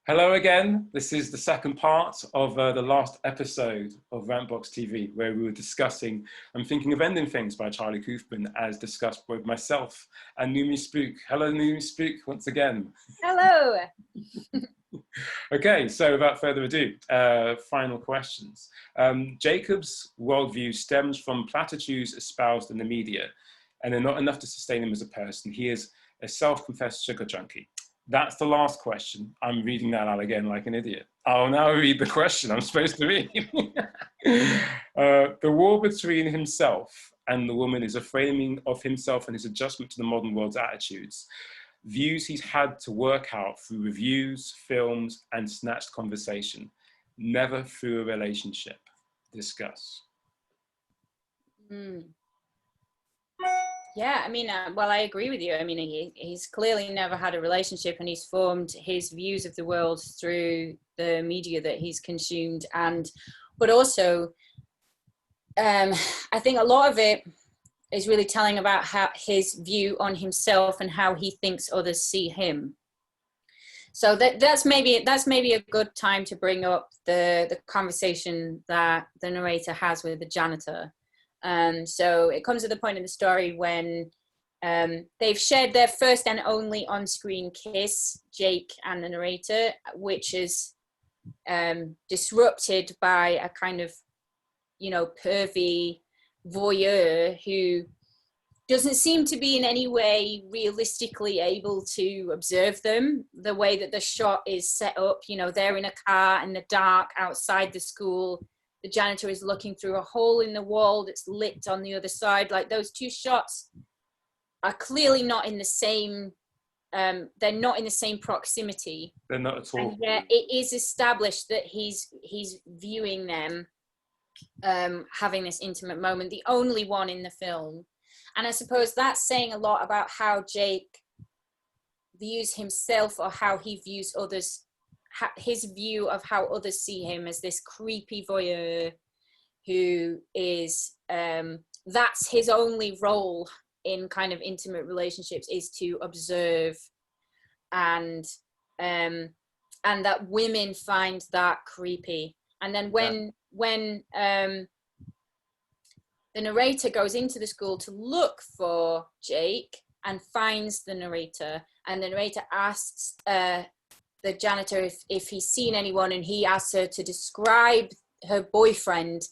Hello again. This is the second part of the last episode of Rantbox TV, where we were discussing I'm Thinking of Ending Things by Charlie Kaufman, as discussed with myself and Noomi Spook. Hello, Noomi Spook, once again. Hello. Okay, so without further ado, final questions. Jacob's worldview stems from platitudes espoused in the media, and they're not enough to sustain him as a person. He is a self-confessed sugar junkie. That's the last question. I'm reading that out again like an idiot. I'll now read the question I'm supposed to read. The war between himself and the woman is a framing of himself and his adjustment to the modern world's attitudes, views he's had to work out through reviews, films, and snatched conversation, never through a relationship. Discuss. Yeah, I mean, well, I agree with you. I mean, he's clearly never had a relationship, and he's formed his views of the world through the media that he's consumed. But also, I think a lot of it is really telling about how his view on himself and how he thinks others see him. So that's maybe a good time to bring up the conversation that the narrator has with the janitor. So it comes to the point in the story when they've shared their first and only on-screen kiss, Jake and the narrator, which is disrupted by a kind of, pervy voyeur who doesn't seem to be in any way realistically able to observe them. The way that the shot is set up, they're in a car in the dark outside the school. The janitor is looking through a hole in the wall that's lit on the other side. Like, those two shots are clearly not in the same, they're not in the same proximity. They're not at all. And yet it is established that he's viewing them having this intimate moment, the only one in the film. And I suppose that's saying a lot about how Jake views himself, or how he views others, his view of how others see him as this creepy voyeur who is, that's his only role in kind of intimate relationships, is to observe, and that women find that creepy. And then when the narrator goes into the school to look for Jake and finds the narrator, and the narrator asks the janitor if he's seen anyone, and he asks her to describe her boyfriend,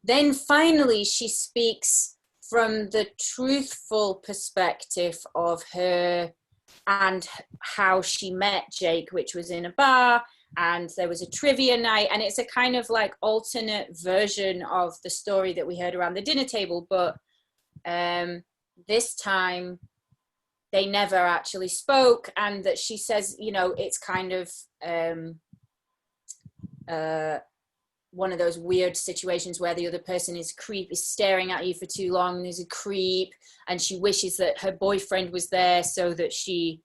then finally she speaks from the truthful perspective of her and how she met Jake, which was in a bar, and there was a trivia night, and it's a kind of like alternate version of the story that we heard around the dinner table, but this time they never actually spoke. And that she says, it's kind of one of those weird situations where the other person is staring at you for too long, and is a creep, and she wishes that her boyfriend was there so that she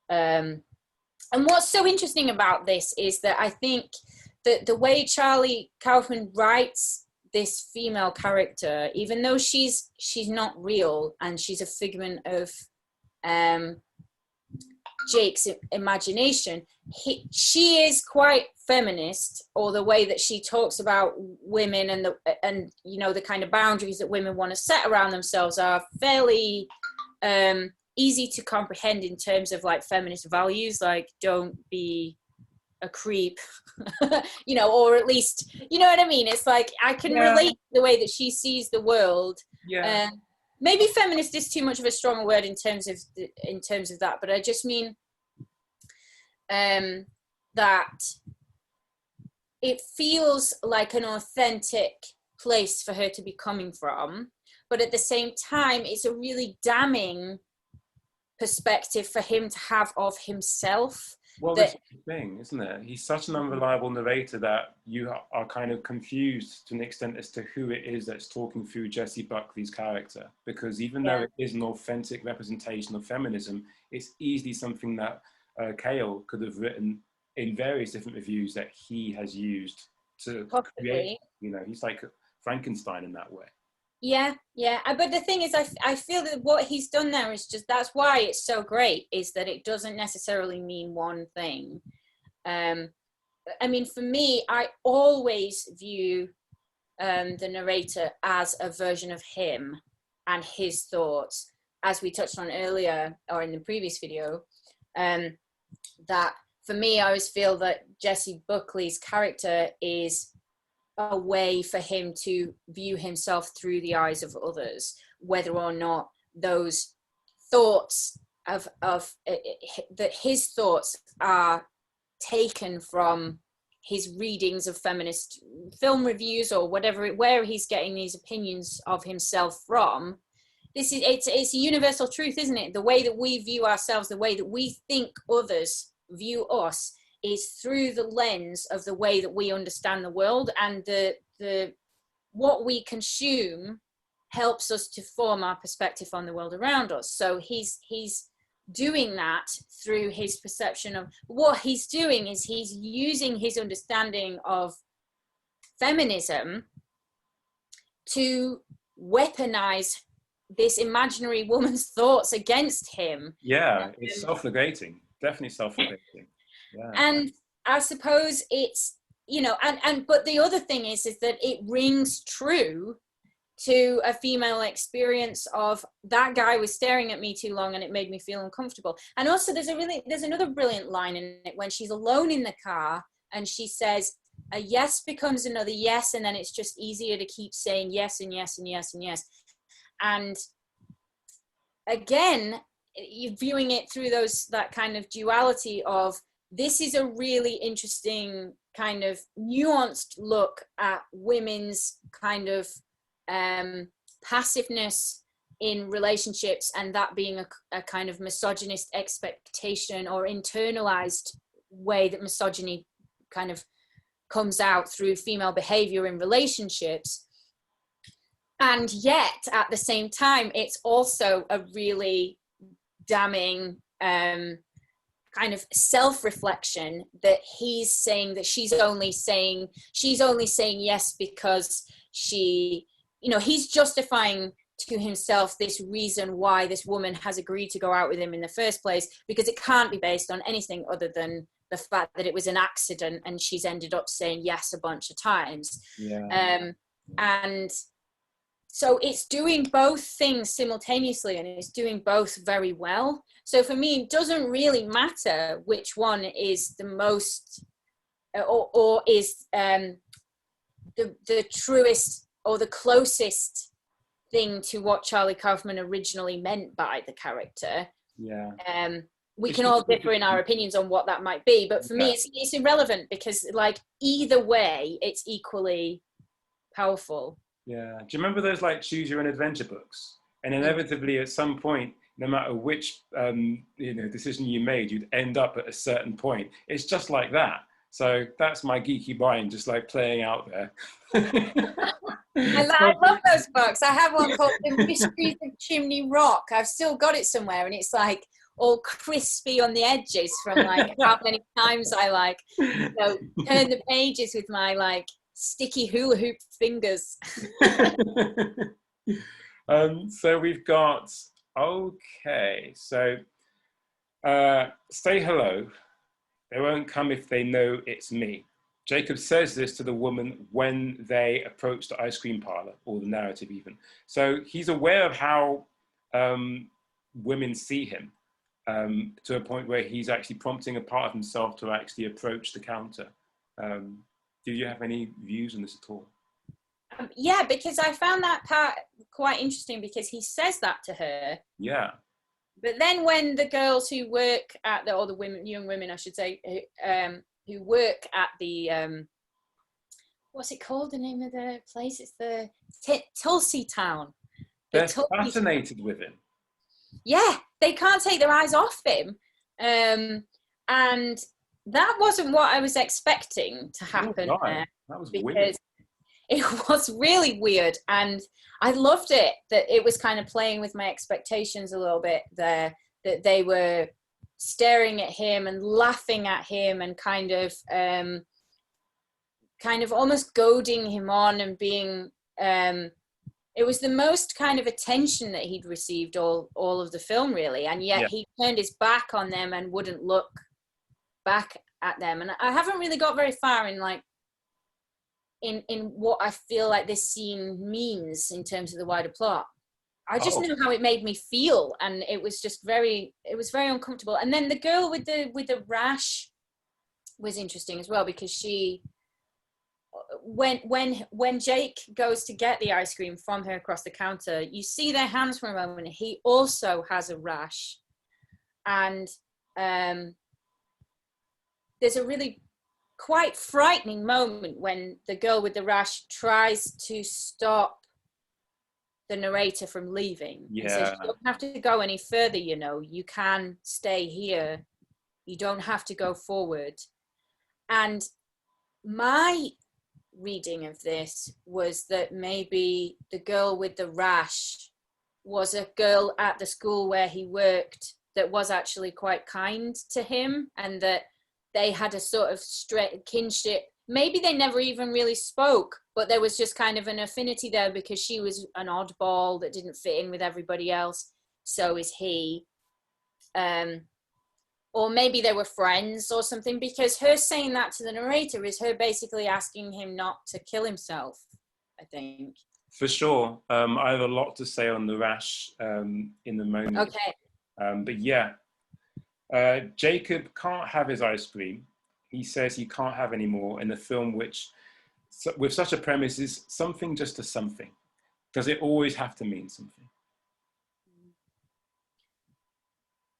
and what's so interesting about this is that I think that the way Charlie Kaufman writes this female character, even though she's not real and she's a figment of Jake's imagination, she is quite feminist, or the way that she talks about women and the kind of boundaries that women want to set around themselves are fairly easy to comprehend in terms of like feminist values, like don't be a creep, or at least, you know what I mean? It's like, I can relate to the way that she sees the world. Yeah. Maybe feminist is too much of a strong word in terms of that, but I just mean that it feels like an authentic place for her to be coming from, but at the same time, it's a really damning perspective for him to have of himself. Well, that's the thing, isn't it? He's such an unreliable narrator that you are kind of confused to an extent as to who it is that's talking through Jessie Buckley's character. Because even though it is an authentic representation of feminism, it's easily something that Cale could have written in various different reviews that he has used to create. He's like Frankenstein in that way. Yeah. But the thing is, I feel that what he's done there is just, that's why it's so great, is that it doesn't necessarily mean one thing. I mean, for me, I always view the narrator as a version of him and his thoughts, as we touched on earlier or in the previous video. That for me, I always feel that Jessie Buckley's character is a way for him to view himself through the eyes of others, whether or not those thoughts that his thoughts are taken from his readings of feminist film reviews or whatever, where he's getting these opinions of himself from. It's a universal truth, isn't it? The way that we view ourselves, the way that we think others view us, is through the lens of the way that we understand the world, and the what we consume helps us to form our perspective on the world around us. So he's doing that through his perception of what he's doing is he's using his understanding of feminism to weaponize this imaginary woman's thoughts against him. Yeah, it's self-negating, definitely self-negating. Yeah. And I suppose it's, you know, but the other thing is that it rings true to a female experience of that guy was staring at me too long and it made me feel uncomfortable. And also there's another brilliant line in it when she's alone in the car and she says, a yes becomes another yes, and then it's just easier to keep saying yes and yes and yes and yes. And again, you're viewing it through that kind of duality of, this is a really interesting kind of nuanced look at women's kind of passiveness in relationships, and that being a kind of misogynist expectation or internalized way that misogyny kind of comes out through female behavior in relationships. And yet at the same time, it's also a really damning kind of self-reflection that he's saying that she's only saying yes because she, you know, he's justifying to himself this reason why this woman has agreed to go out with him in the first place, because it can't be based on anything other than the fact that it was an accident and she's ended up saying yes a bunch of times. Yeah. And so it's doing both things simultaneously, and it's doing both very well. So for me, it doesn't really matter which one is the most or is the truest or the closest thing to what Charlie Kaufman originally meant by the character. Yeah. We can all differ in our opinions on what that might be, but for me, it's irrelevant, because like either way, it's equally powerful. Yeah. Do you remember those like choose your own adventure books? And inevitably, at some point, no matter which decision you made, you'd end up at a certain point. It's just like that. So that's my geeky mind, just like playing out there. I love those books. I have one called The Mysteries of Chimney Rock. I've still got it somewhere, and it's like all crispy on the edges from like how many times I like, you know, turn the pages with my like sticky hula hoop fingers. So we've got, okay, so say hello. They won't come if they know it's me. Jacob says this to the woman when they approach the ice cream parlor, or the narrative even. So he's aware of how women see him, to a point where he's actually prompting a part of himself to actually approach the counter. Do you have any views on this at all? Yeah, because I found that part quite interesting, because he says that to her. Yeah. But then when the girls who work at or the women, young women, I should say, who work at the, what's it called, the name of the place? It's the Tulsi Town. They're fascinated with him. Yeah, they can't take their eyes off him. And that wasn't what I was expecting to happen there. That was weird. It was really weird, and I loved it that it was kind of playing with my expectations a little bit there, that they were staring at him and laughing at him and kind of almost goading him on and being, it was the most kind of attention that he'd received all of the film, really, and yet he turned his back on them and wouldn't look back at them. And I haven't really got very far in like in what I feel like this scene means in terms of the wider plot. I just knew how it made me feel, and it was just very uncomfortable. And then the girl with the rash was interesting as well, because she, when Jake goes to get the ice cream from her across the counter, you see their hands for a moment. He also has a rash, and there's a really quite frightening moment when the girl with the rash tries to stop the narrator from leaving. Yeah. And says, you don't have to go any further, you know, you can stay here. You don't have to go forward. And my reading of this was that maybe the girl with the rash was a girl at the school where he worked that was actually quite kind to him, and that they had a sort of straight kinship. Maybe they never even really spoke, but there was just kind of an affinity there because she was an oddball that didn't fit in with everybody else. So is he. Or maybe they were friends or something, because her saying that to the narrator is her basically asking him not to kill himself, I think. For sure. I have a lot to say on the rash in the moment. Okay. But yeah, Jacob can't have his ice cream. He says he can't have any more in a film which, with such a premise, is something just a something. Does it always have to mean something?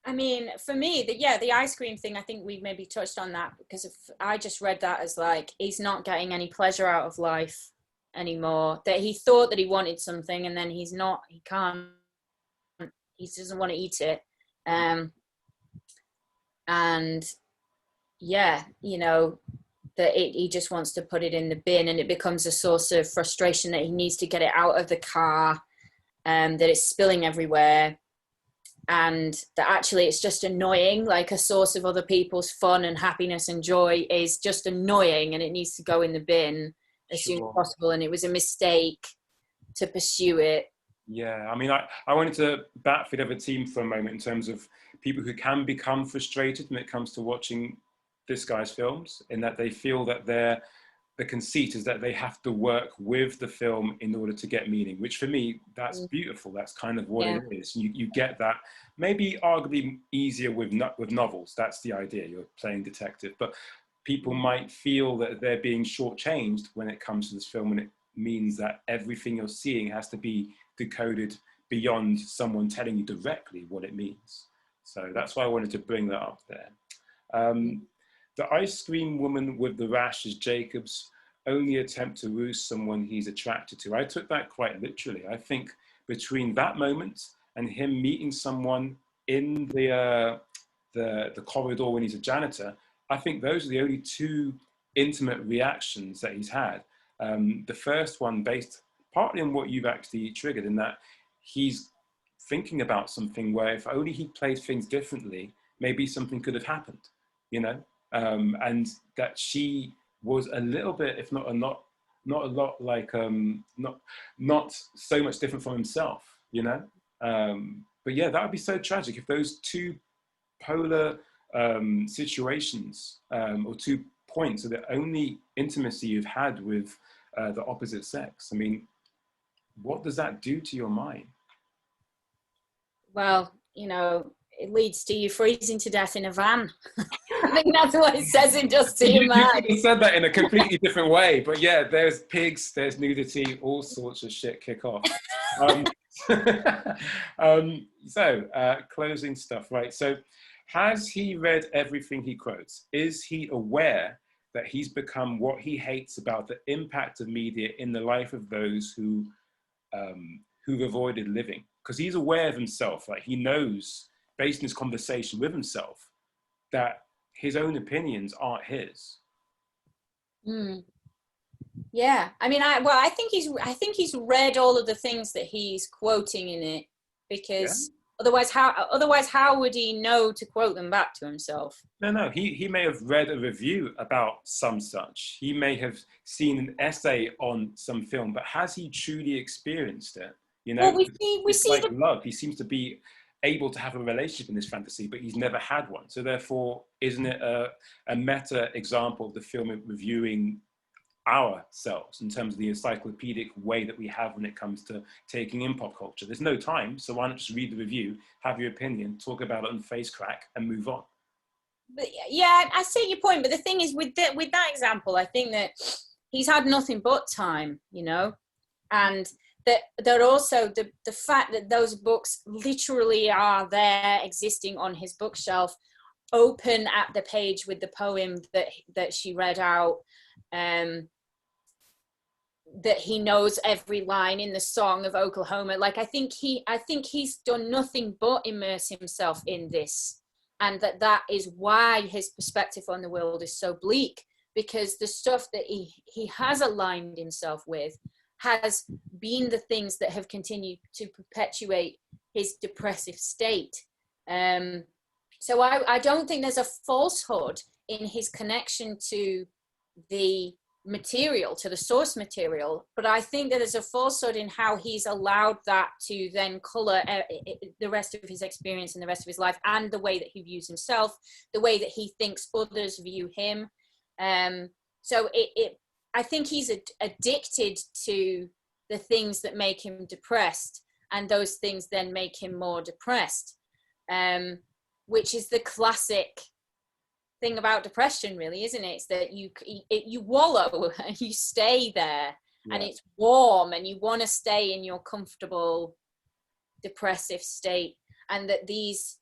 I mean, for me, the ice cream thing, I think we maybe touched on that, because if I just read that as like, he's not getting any pleasure out of life anymore, that he thought that he wanted something and then he can't, he doesn't want to eat it. And yeah, you know, that he just wants to put it in the bin, and it becomes a source of frustration that he needs to get it out of the car, that it's spilling everywhere. And that actually it's just annoying, like a source of other people's fun and happiness and joy is just annoying, and it needs to go in the bin as soon as possible. And it was a mistake to pursue it. Yeah, I mean, I wanted to bat for the other team for a moment in terms of people who can become frustrated when it comes to watching this guy's films, in that they feel that the conceit is that they have to work with the film in order to get meaning, which for me, that's beautiful. That's kind of what it is. You get that, maybe arguably easier with novels. That's the idea. You're playing detective, but people might feel that they're being shortchanged when it comes to this film, and it means that everything you're seeing has to be decoded beyond someone telling you directly what it means. So that's why I wanted to bring that up there. The ice cream woman with the rash is Jacob's only attempt to woo someone he's attracted to. I took that quite literally. I think between that moment and him meeting someone in the corridor when he's a janitor, I think those are the only two intimate reactions that he's had. The first one based partly on what you've actually triggered, in that he's thinking about something where if only he played things differently, maybe something could have happened, you know? And that she was a little bit, if not a lot like, not so much different from himself, you know? But yeah, that would be so tragic if those two polar situations, or 2 points, are the only intimacy you've had with the opposite sex. I mean, what does that do to your mind? Well, you know, it leads to you freezing to death in a van. I think that's what it says in Just to Your Mind. You could have said that in a completely different way, but yeah, there's pigs, there's nudity, all sorts of shit kick off. Closing stuff, right? So, has he read everything he quotes? Is he aware that he's become what he hates about the impact of media in the life of those who've avoided living? Because he's aware of himself, like he knows, based on his conversation with himself, that his own opinions aren't his. Yeah, I mean, I think he's read all of the things that he's quoting in it, because otherwise how would he know to quote them back to himself? No, he may have read a review about some such. He may have seen an essay on some film, but has he truly experienced it? You know, well, we see like love. He seems to be able to have a relationship in this fantasy, but he's never had one. So therefore, isn't it a meta example of the film reviewing ourselves in terms of the encyclopedic way that we have when it comes to taking in pop culture? There's no time, so why not just read the review, have your opinion, talk about it on face crack, and move on? But yeah, I see your point. But the thing is, with that example, I think that he's had nothing but time, you know, and that also the fact that those books literally are there, existing on his bookshelf, open at the page with the poem that she read out. That he knows every line in the song of Oklahoma. Like, I think he's done nothing but immerse himself in this, and that is why his perspective on the world is so bleak, because the stuff that he has aligned himself with has been the things that have continued to perpetuate his depressive state. So I don't think there's a falsehood in his connection to the material, to the source material, but I think that there's a falsehood in how he's allowed that to then color the rest of his experience and the rest of his life, and the way that he views himself, the way that he thinks others view him. So I think he's addicted to the things that make him depressed, and those things then make him more depressed, which is the classic thing about depression, really, isn't it? It's that you wallow and you stay there, and it's warm, and you want to stay in your comfortable depressive state, and that these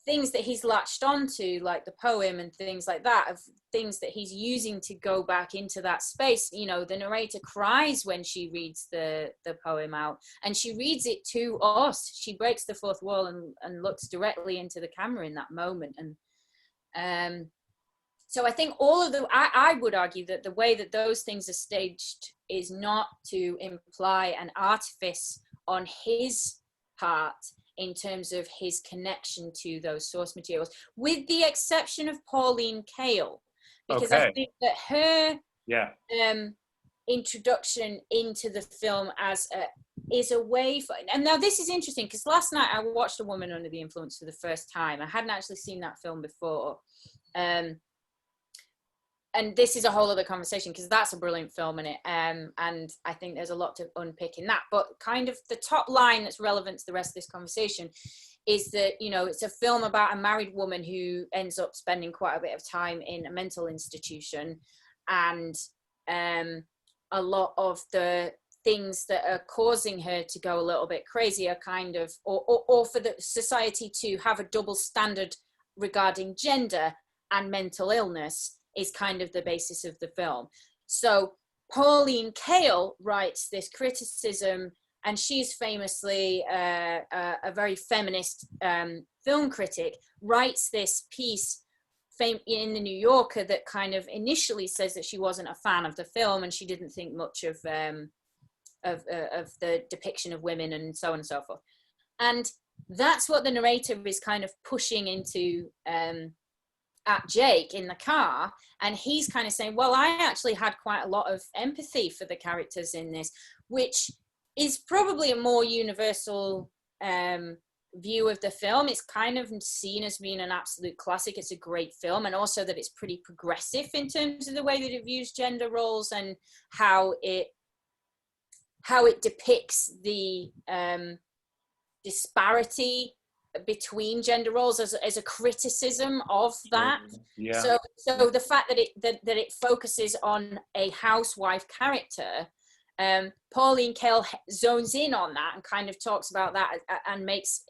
things that he's latched onto, like the poem and things like that, of things that he's using to go back into that space. You know, the narrator cries when she reads the poem out, and she reads it to us. She breaks the fourth wall and looks directly into the camera in that moment. And so I think all of I would argue that the way that those things are staged is not to imply an artifice on his part in terms of his connection to those source materials, with the exception of Pauline Kael, because I think that her introduction into the film is a way for, and now this is interesting, because last night I watched A Woman Under the Influence for the first time. I hadn't actually seen that film before, and this is a whole other conversation, because that's a brilliant film in it, and I think there's a lot to unpick in that. But kind of the top line that's relevant to the rest of this conversation is that, you know, it's a film about a married woman who ends up spending quite a bit of time in a mental institution, and a lot of the things that are causing her to go a little bit crazy are kind of, or for the society to have a double standard regarding gender and mental illness is kind of the basis of the film. So Pauline Kael writes this criticism, and she's famously a very feminist film critic, writes this piece in the New Yorker that kind of initially says that she wasn't a fan of the film, and she didn't think much of the depiction of women, and so on and so forth. And that's what the narrator is kind of pushing into at Jake in the car, and he's kind of saying, well, I actually had quite a lot of empathy for the characters in this, which is probably a more universal view of the film. It's kind of seen as being an absolute classic. It's a great film, and also that it's pretty progressive in terms of the way that it views gender roles and how it depicts the disparity between gender roles as a criticism of that. So the fact that it focuses on a housewife character, Pauline Kael zones in on that and kind of talks about that, and makes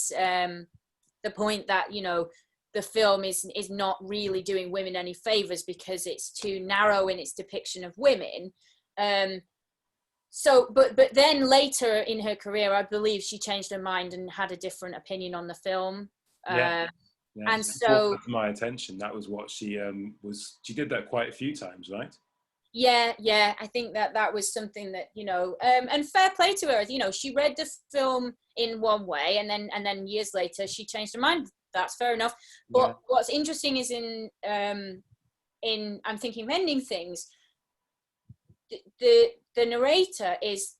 the point that, you know, the film is not really doing women any favors because it's too narrow in its depiction of women. So, but then later in her career, I believe she changed her mind and had a different opinion on the film. And so, to my attention, that was what she she did that quite a few times, right? Yeah. I think that was something that, you know, and fair play to her. You know, she read the film in one way, and then years later she changed her mind. That's fair enough. But what's interesting is in I'm thinking of ending things. The narrator is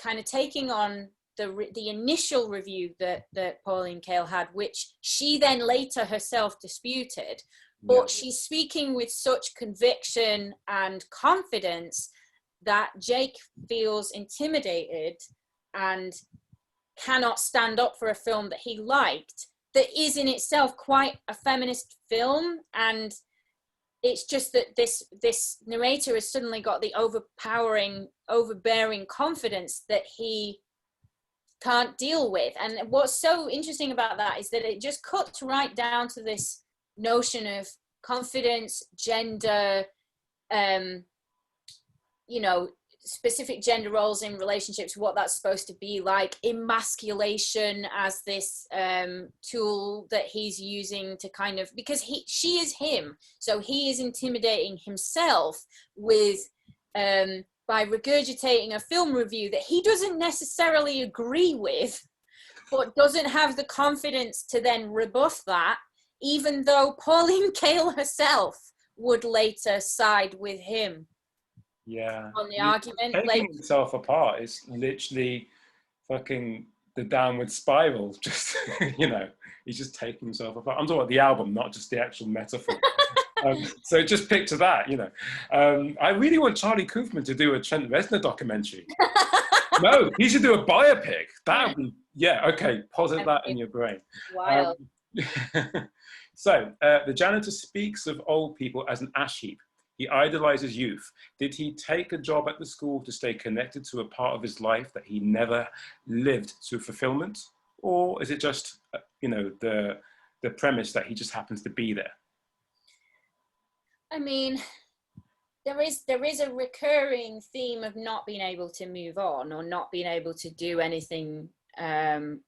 kind of taking on the initial review that Pauline Kael had, which she then later herself disputed. But she's speaking with such conviction and confidence that Jake feels intimidated and cannot stand up for a film that he liked, that is in itself quite a feminist film. And it's just that this narrator has suddenly got the overbearing confidence that he can't deal with. And what's so interesting about that is that it just cuts right down to this notion of confidence, gender, you know, specific gender roles in relationships, what that's supposed to be like, emasculation as this tool that he's using to kind of, because she is him, so he is intimidating himself with by regurgitating a film review that he doesn't necessarily agree with, but doesn't have the confidence to then rebuff that, even though Pauline Kael herself would later side with him. Yeah. On the argument. Taking himself apart is literally fucking the downward spiral. Just, you know, he's just taking himself apart. I'm talking about the album, not just the actual metaphor. So just picture that, you know. I really want Charlie Kaufman to do a Trent Reznor documentary. No, he should do a biopic. That would be, yeah, okay, posit that in your brain. Wild. So, the janitor speaks of old people as an ash heap. He idolizes youth. Did he take a job at the school to stay connected to a part of his life that he never lived to fulfillment? Or is it just, you know, the premise that he just happens to be there? I mean, there is a recurring theme of not being able to move on, or not being able to do anything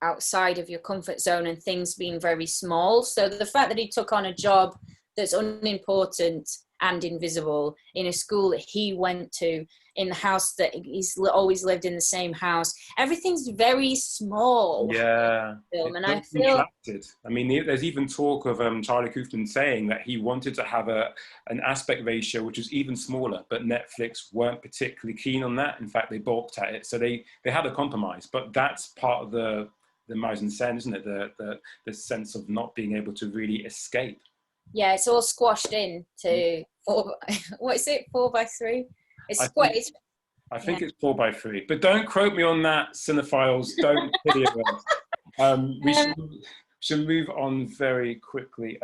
outside of your comfort zone, and things being very small. So the fact that he took on a job that's unimportant and invisible in a school that he went to, in the house that he's always lived in, the same house, everything's very small. Yeah, film. And I feel contracted. I mean, there's even talk of Charlie Kaufman saying that he wanted to have an aspect ratio which was even smaller, but Netflix weren't particularly keen on that. In fact, they balked at it, so they had a compromise. But that's part of the mise en scène, isn't it? The sense of not being able to really escape. Yeah, it's all squashed in to what is it, 4:3? I think it's 4:3, but don't quote me on that, cinephiles. Don't kill your We should move on very quickly.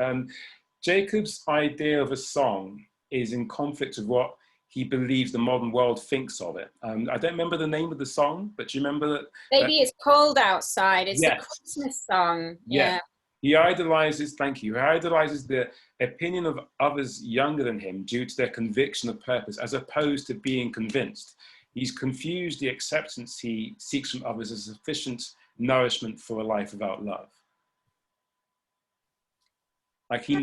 Jacob's idea of a song is in conflict with what he believes the modern world thinks of it. I don't remember the name of the song, but do you remember that? Maybe It's Cold Outside. It's the Christmas song. Yeah. He idolizes, thank you, he idolizes the opinion of others younger than him due to their conviction of purpose, as opposed to being convinced. He's confused the acceptance he seeks from others as sufficient nourishment for a life without love. Like he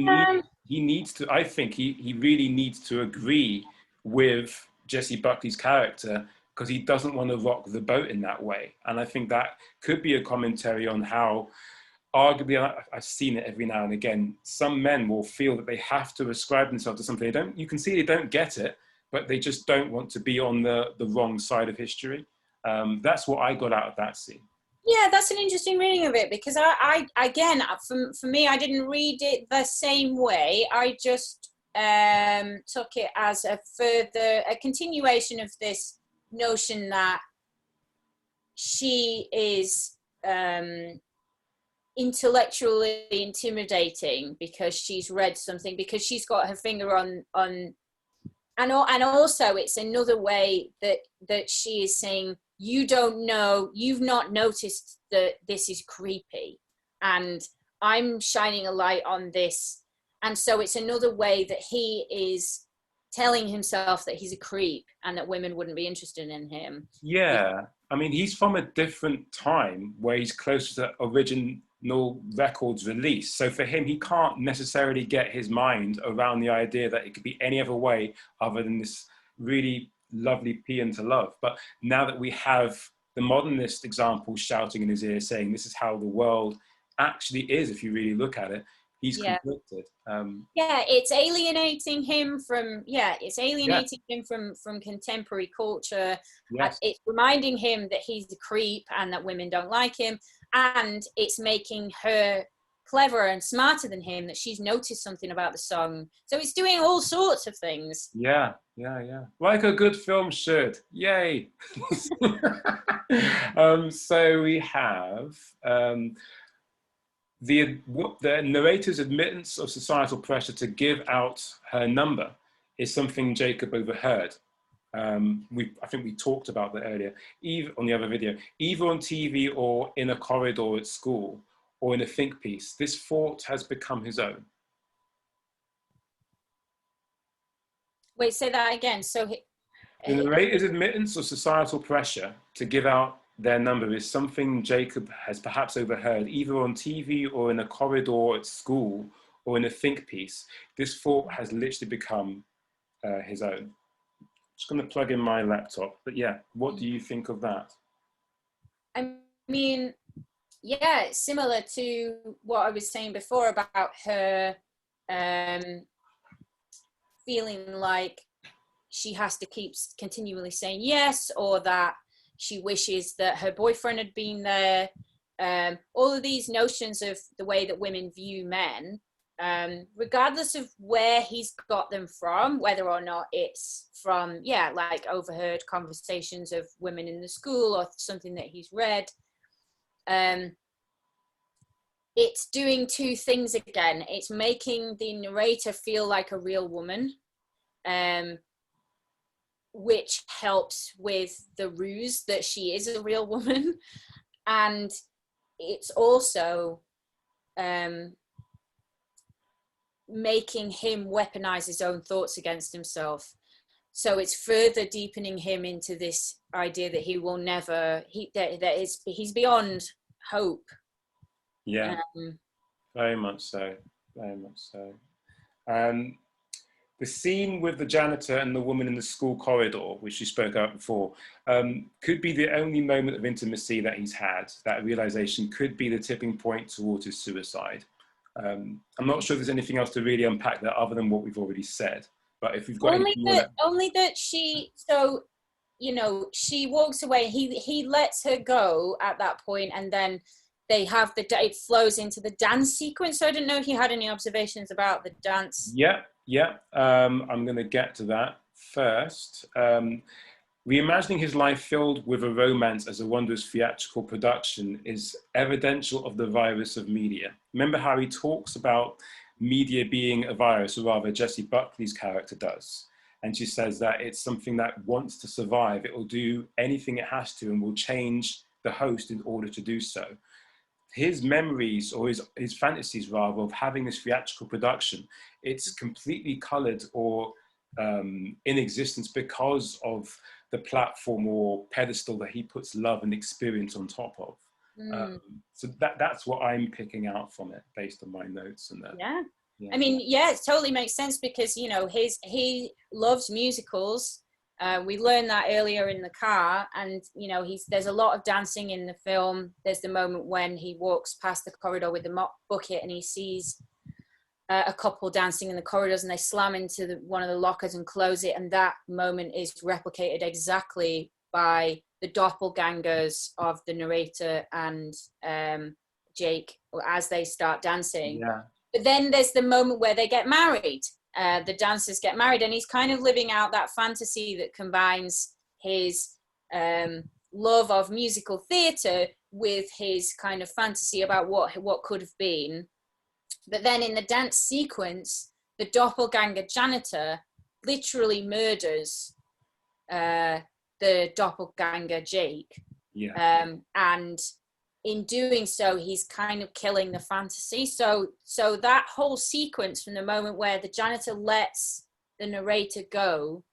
needs to, I think he really needs to agree with Jesse Buckley's character, because he doesn't want to rock the boat in that way. And I think that could be a commentary on how, arguably, I've seen it every now and again, some men will feel that they have to ascribe themselves to something. You can see they don't get it, but they just don't want to be on the wrong side of history. That's what I got out of that scene. Yeah, that's an interesting reading of it, because I again, for me, I didn't read it the same way. I just took it as a continuation of this notion that she is intellectually intimidating because she's read something, because she's got her finger on and also it's another way that she is saying, you don't know, you've not noticed that this is creepy, and I'm shining a light on this. And so it's another way that he is telling himself that he's a creep and that women wouldn't be interested in him. Yeah, I mean, he's from a different time where he's closer to original records release. So for him, he can't necessarily get his mind around the idea that it could be any other way other than this really lovely paean to love. But now that we have the modernist example shouting in his ear saying this is how the world actually is, if you really look at it, He's Yeah. conflicted. Yeah, it's alienating him from, from contemporary culture. Yes. It's reminding him that he's a creep and that women don't like him. And it's making her cleverer and smarter than him, that she's noticed something about the song. So it's doing all sorts of things. Yeah, yeah, yeah. Like a good film should. Yay. So we have the narrator's admittance of societal pressure to give out her number is something Jacob overheard. I think we talked about that earlier, either on the other video, either on TV or in a corridor at school or in a think piece. This thought has become his own. Wait, say that again. So The narrator's admittance of societal pressure to give out their number is something Jacob has perhaps overheard, either on TV or in a corridor at school or in a think piece. This thought has literally become his own. Just going to plug in my laptop, but yeah, what do you think of that? I mean, yeah, it's similar to what I was saying before about her feeling like she has to keep continually saying yes, or that she wishes that her boyfriend had been there. All of these notions of the way that women view men, regardless of where he's got them from, whether or not it's from, like overheard conversations of women in the school or something that he's read. It's doing two things again. It's making the narrator feel like a real woman, which helps with the ruse that she is a real woman. And it's also making him weaponize his own thoughts against himself. So it's further deepening him into this idea that he will never, he's beyond hope. Yeah, very much so, very much so. The scene with the janitor and the woman in the school corridor, which you spoke about before, could be the only moment of intimacy that he's had. That realization could be the tipping point towards his suicide. I'm not sure if there's anything else to really unpack that other than what we've already said. But if we've got only that she, so, you know, she walks away. He lets her go at that point, and then they have it flows into the dance sequence. So I didn't know if you had any observations about the dance. Yeah. I'm going to get to that first. Reimagining his life filled with a romance as a wondrous theatrical production is evidential of the virus of media. Remember how he talks about media being a virus, or rather Jessie Buckley's character does. And she says that it's something that wants to survive. It will do anything it has to and will change the host in order to do so. His memories, or his fantasies rather, of having this theatrical production, it's completely colored or in existence because of the platform or pedestal that he puts love and experience on top of. So that's what I'm picking out from it based on my notes and that. Yeah. I mean, yeah, it totally makes sense because, you know, he loves musicals. We learned that earlier in the car, and you know, there's a lot of dancing in the film. There's the moment when he walks past the corridor with the mop bucket and he sees a couple dancing in the corridors, and they slam into one of the lockers and close it, and that moment is replicated exactly by the doppelgangers of the narrator and Jake as they start dancing. Yeah. But then there's the moment where they get married. The dancers get married, and he's kind of living out that fantasy that combines his love of musical theatre with his kind of fantasy about what could have been. But then in the dance sequence, the doppelganger janitor literally murders the doppelganger Jake. Yeah. And in doing so, he's kind of killing the fantasy. So that whole sequence, from the moment where the janitor lets the narrator go,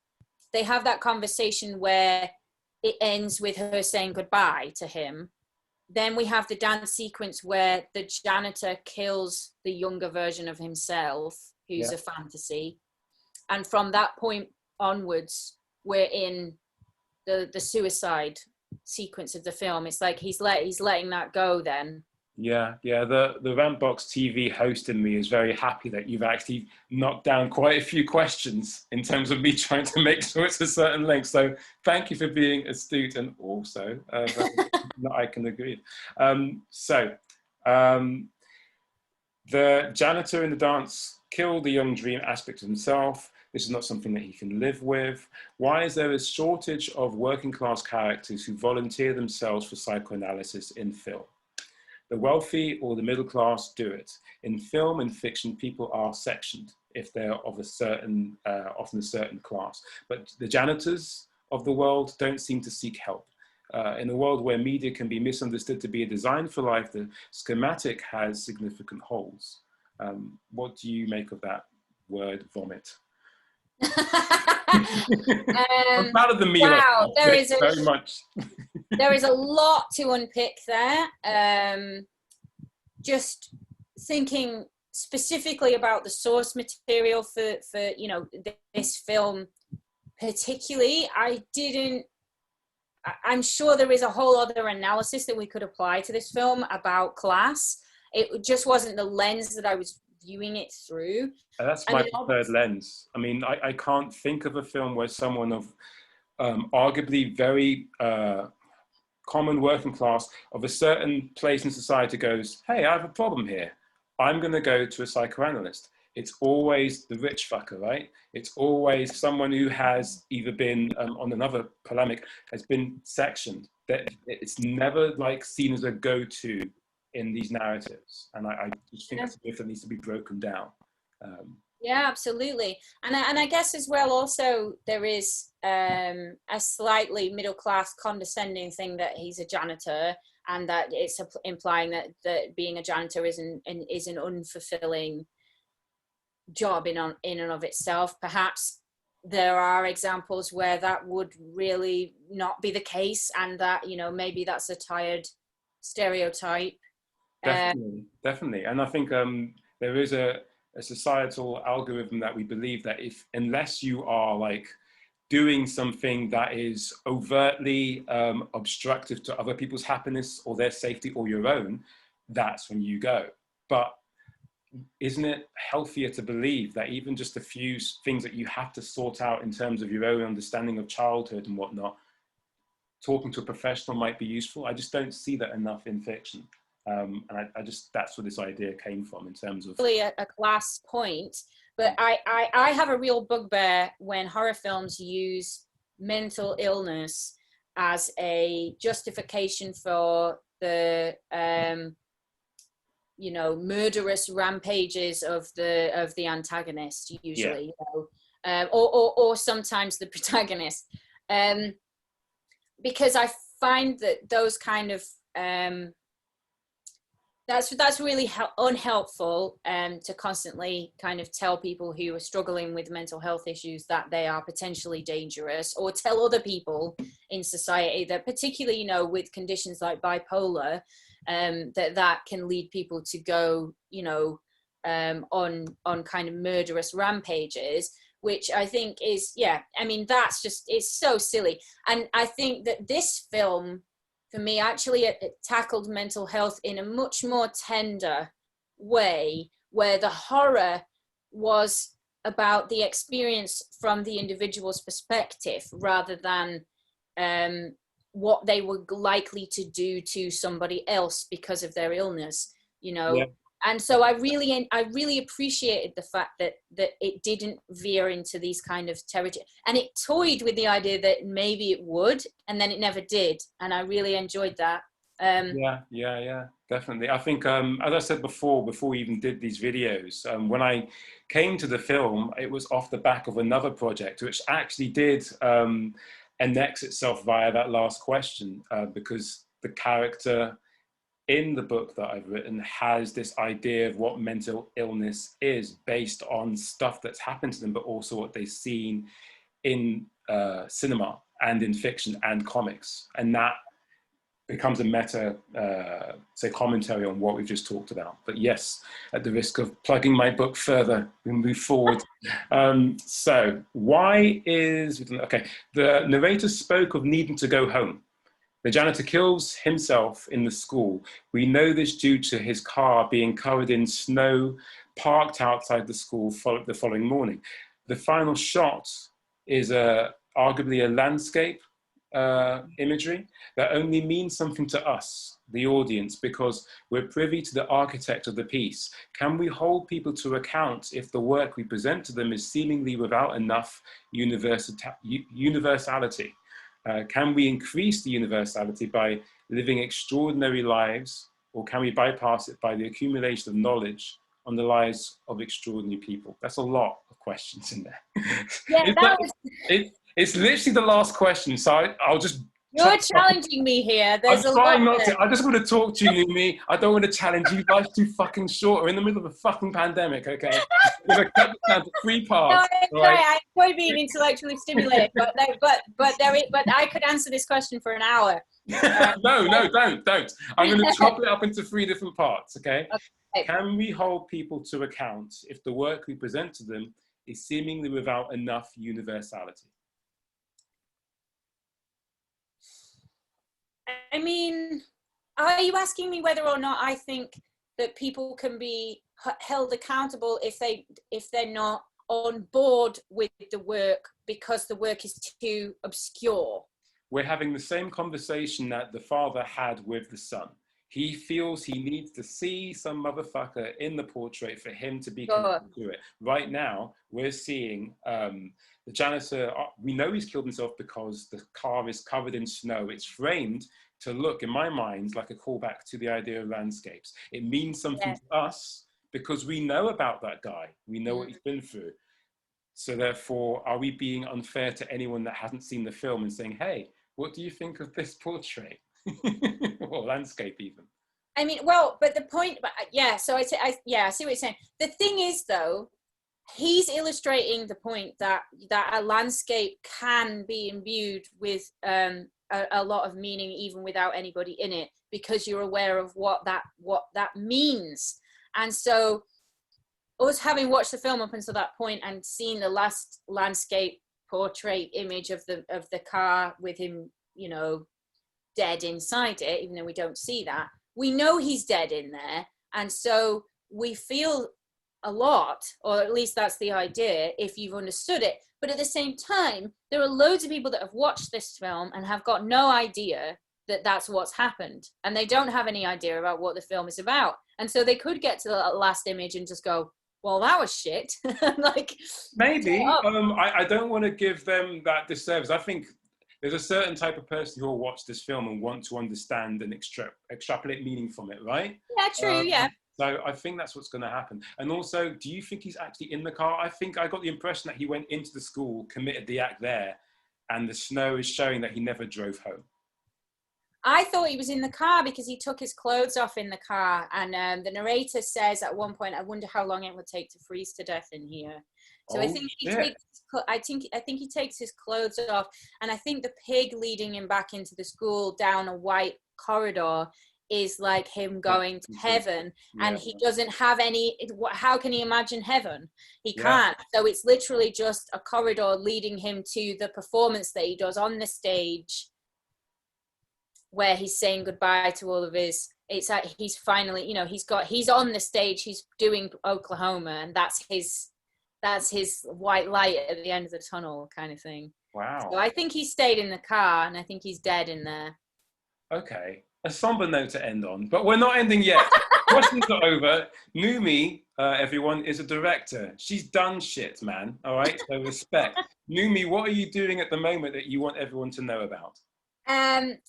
they have that conversation where it ends with her saying goodbye to him. Then we have the dance sequence where the janitor kills the younger version of himself, who's a fantasy. And from that point onwards, we're in the suicide sequence of the film. It's like he's letting that go then. Yeah, yeah. The Rantbox TV host in me is very happy that you've actually knocked down quite a few questions in terms of me trying to make sure it's a certain length. So thank you for being astute and also that I can agree. The janitor in the dance killed the young dream aspect of himself. This is not something that he can live with. Why is there a shortage of working class characters who volunteer themselves for psychoanalysis in film? The wealthy or the middle class do it. In film and fiction, people are sectioned if they're of a certain, often a certain class. But the janitors of the world don't seem to seek help. In a world where media can be misunderstood to be a design for life, the schematic has significant holes. What do you make of that word, vomit? I'm proud of the meal. Wow, very much. There is a lot to unpick there. Just thinking specifically about the source material for you know, this film particularly, I'm sure there is a whole other analysis that we could apply to this film about class. It just wasn't the lens that I was viewing it through. That's my preferred lens. I mean, I can't think of a film where someone of arguably very common working class of a certain place in society goes, hey, I have a problem here. I'm going to go to a psychoanalyst. It's always the rich fucker, right? It's always someone who has either been, on another polemic, has been sectioned. That it's never like seen as a go-to in these narratives. And I just think that's a myth that needs to be broken down. Yeah, absolutely. And I guess as well, also, there is a slightly middle-class condescending thing that he's a janitor, and that it's implying that being a janitor is an unfulfilling job in and of itself. Perhaps there are examples where that would really not be the case, and that, you know, maybe that's a tired stereotype. Definitely. And I think there is a societal algorithm that we believe that unless you are like doing something that is overtly obstructive to other people's happiness or their safety or your own, that's when you go. But isn't it healthier to believe that even just a few things that you have to sort out in terms of your own understanding of childhood and whatnot, talking to a professional might be useful? I just don't see that enough in fiction. And I just, that's where this idea came from in terms of... Really a class point, but I have a real bugbear when horror films use mental illness as a justification for the you know, murderous rampages of the antagonist, usually, you know, or sometimes the protagonist, because I find that those kind of that's really unhelpful, to constantly kind of tell people who are struggling with mental health issues that they are potentially dangerous, or tell other people in society that, particularly, you know, with conditions like bipolar, that can lead people to go, you know, on kind of murderous rampages, which I think is, yeah, I mean, that's just, it's so silly. And I think that this film, for me, actually it tackled mental health in a much more tender way, where the horror was about the experience from the individual's perspective rather than what they were likely to do to somebody else because of their illness, you know. Yeah. And so I really appreciated the fact that it didn't veer into these kind of territory, and it toyed with the idea that maybe it would, and then it never did, and I really enjoyed that. Yeah, definitely. I think, as I said before we even did these videos, when I came to the film, it was off the back of another project, which actually did annex itself via that last question, because the character in the book that I've written has this idea of what mental illness is based on stuff that's happened to them, but also what they've seen in cinema and in fiction and comics. And that becomes a meta, say, commentary on what we've just talked about. But yes, at the risk of plugging my book further, we move forward. So why is, okay, the narrator spoke of needing to go home, The janitor kills himself in the school. We know this due to his car being covered in snow, parked outside the school the following morning. The final shot is arguably a landscape imagery that only means something to us, the audience, because we're privy to the architect of the piece. Can we hold people to account if the work we present to them is seemingly without enough universality? Can we increase the universality by living extraordinary lives, or can we bypass it by the accumulation of knowledge on the lives of extraordinary people? That's a lot of questions in there. Yeah, It's literally the last question, so I'll just... You're challenging me here. There's I'm trying not to. I just want to talk to you, Noomi. I don't want to challenge you. Life's too fucking short. We're in the middle of a fucking pandemic, okay? We're going to cut this down to 3 parts. No, right? I enjoy being intellectually stimulated, but I could answer this question for an hour. No, don't. I'm going to chop it up into 3 different parts, okay? Can we hold people to account if the work we present to them is seemingly without enough universality? I mean, are you asking me whether or not I think that people can be held accountable if they're not on board with the work because the work is too obscure? We're having the same conversation that the father had with the son. He feels he needs to see some motherfucker in the portrait for him to be connected to it. Right now, we're seeing the janitor, we know he's killed himself because the car is covered in snow. It's framed to look, in my mind, like a callback to the idea of landscapes. It means something to us because we know about that guy. We know what he's been through. So therefore, are we being unfair to anyone that hasn't seen the film and saying, hey, what do you think of this portrait? Or landscape even? I mean, well, but the point, so I see what you're saying. The thing is, though, he's illustrating the point that a landscape can be imbued with a lot of meaning even without anybody in it, because you're aware of what that means. And so us having watched the film up until that point and seen the last landscape portrait image of the car with him, you know, dead inside it, even though we don't see that, we know he's dead in there. And so we feel a lot, or at least that's the idea, if you've understood it. But at the same time, there are loads of people that have watched this film and have got no idea that that's what's happened, and they don't have any idea about what the film is about. And so they could get to the last image and just go, well, that was shit. Like, maybe. I don't want to give them that disservice. I think there's a certain type of person who will watch this film and want to understand and extrapolate meaning from it, right? Yeah, true, yeah. So I think that's what's going to happen. And also, do you think he's actually in the car? I think I got the impression that he went into the school, committed the act there, and the snow is showing that he never drove home. I thought he was in the car because he took his clothes off in the car. And the narrator says at one point, I wonder how long it would take to freeze to death in here. So I think he takes his clothes off, and I think the pig leading him back into the school down a white corridor is like him going to heaven, and he doesn't have any. How can he imagine heaven? He can't. So it's literally just a corridor leading him to the performance that he does on the stage, where he's saying goodbye to all of his. It's like he's finally, you know, he's on the stage. He's doing Oklahoma, and that's his white light at the end of the tunnel kind of thing. Wow. So I think he stayed in the car, and I think he's dead in there. Okay. A somber note to end on, but we're not ending yet. Questions are over. Noomi, everyone, is a director. She's done shit, man. All right, so respect. Noomi, what are you doing at the moment that you want everyone to know about?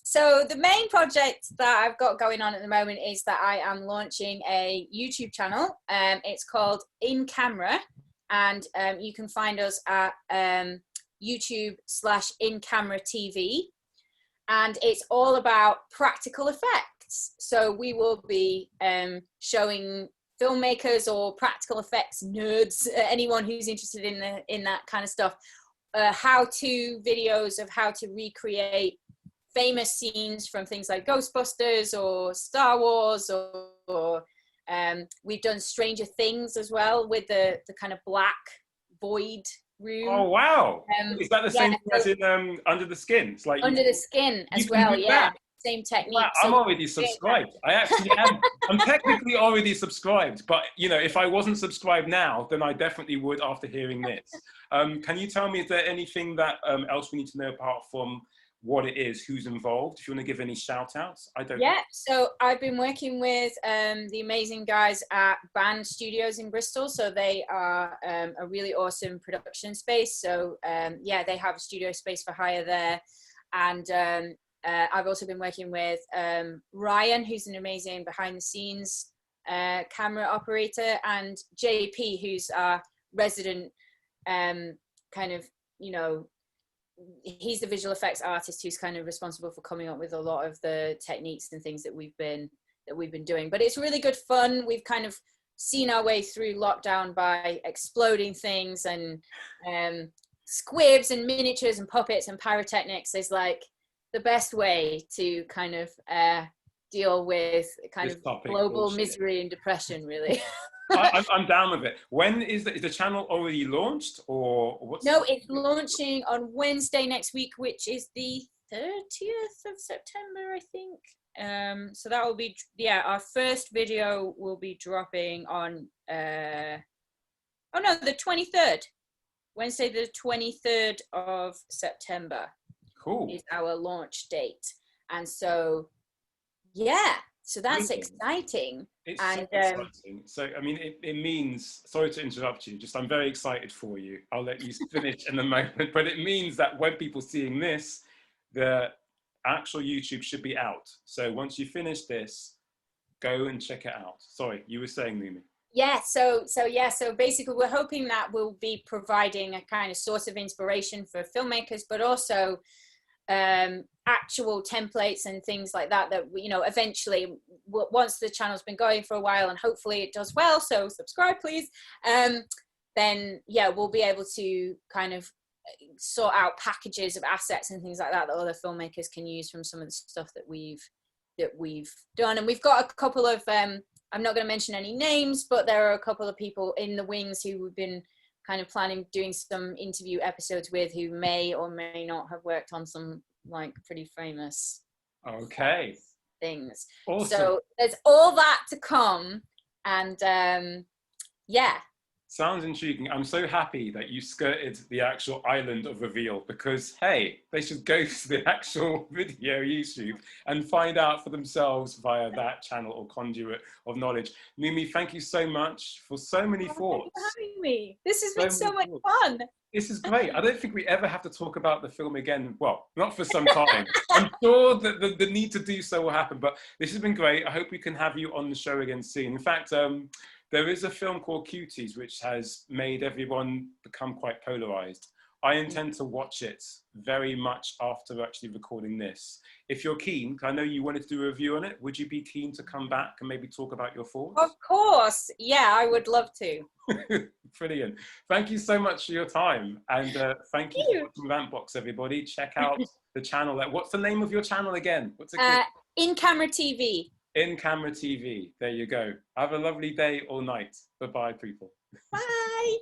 So the main project that I've got going on at the moment is that I am launching a YouTube channel. It's called InCamera, and you can find us at YouTube/InCamera TV. And it's all about practical effects. So we will be showing filmmakers or practical effects nerds, anyone who's interested in that kind of stuff, how-to videos of how to recreate famous scenes from things like Ghostbusters or Star Wars, or we've done Stranger Things as well with the kind of black void room. Oh wow! Is that the same thing as in Under the Skin? It's like Under the Skin as well, yeah. same technique. Wow, I'm already subscribed. I actually am. I'm technically already subscribed, but you know, if I wasn't subscribed now, then I definitely would after hearing this. Can you tell me, is there anything that else we need to know apart from what it is, who's involved? If you want to give any shout outs, I don't know. Yeah, so I've been working with the amazing guys at Band Studios in Bristol. So they are a really awesome production space. So yeah, they have a studio space for hire there. And I've also been working with Ryan, who's an amazing behind the scenes camera operator, and JP, who's our resident kind of, you know, he's the visual effects artist who's kind of responsible for coming up with a lot of the techniques and things that we've been doing. But it's really good fun. We've kind of seen our way through lockdown by exploding things and squibs and miniatures and puppets and pyrotechnics is like the best way to kind of deal with kind of global misery and depression, really. I'm down with it. When is the channel already launched, or what's? No, it's launching on Wednesday next week, which is the 30th of September, I think. So that will be, yeah, our first video will be dropping on the 23rd. Wednesday the 23rd of September. Cool. Is our launch date. And so yeah, so that's exciting. It's so exciting. So, I mean, it means, sorry to interrupt you, just I'm very excited for you. I'll let you finish in a moment, but it means that when people seeing this, the actual YouTube should be out. So once you finish this, go and check it out. Sorry, you were saying, Noomi. Yeah, so basically we're hoping that we'll be providing a kind of source of inspiration for filmmakers, but also actual templates and things like that, you know, eventually once the channel's been going for a while and hopefully it does well, so subscribe please, then yeah, we'll be able to kind of sort out packages of assets and things like that other filmmakers can use from some of the stuff that we've done. And we've got a couple of I'm not going to mention any names, but there are a couple of people in the wings who we've been kind of planning doing some interview episodes with, who may or may not have worked on some like pretty famous things. Awesome. So there's all that to come, and yeah. Sounds intriguing. I'm so happy that you skirted the actual island of reveal, because hey, they should go to the actual video YouTube and find out for themselves via that channel or conduit of knowledge. Noomi, thank you so much for so many thoughts. Thank you for having me. This has been so much fun. This is great. I don't think we ever have to talk about the film again. Well, not for some time. I'm sure that the need to do so will happen, but this has been great. I hope we can have you on the show again soon. In fact, there is a film called Cuties, which has made everyone become quite polarized. I intend to watch it very much after actually recording this. If you're keen, I know you wanted to do a review on it, would you be keen to come back and maybe talk about your thoughts? Of course. Yeah, I would love to. Brilliant. Thank you so much for your time. And thank you for watching Rantbox, everybody. Check out the channel. What's the name of your channel again? What's it called? InCamera TV. InCamera TV. There you go. Have a lovely day or night. Bye-bye, people. Bye.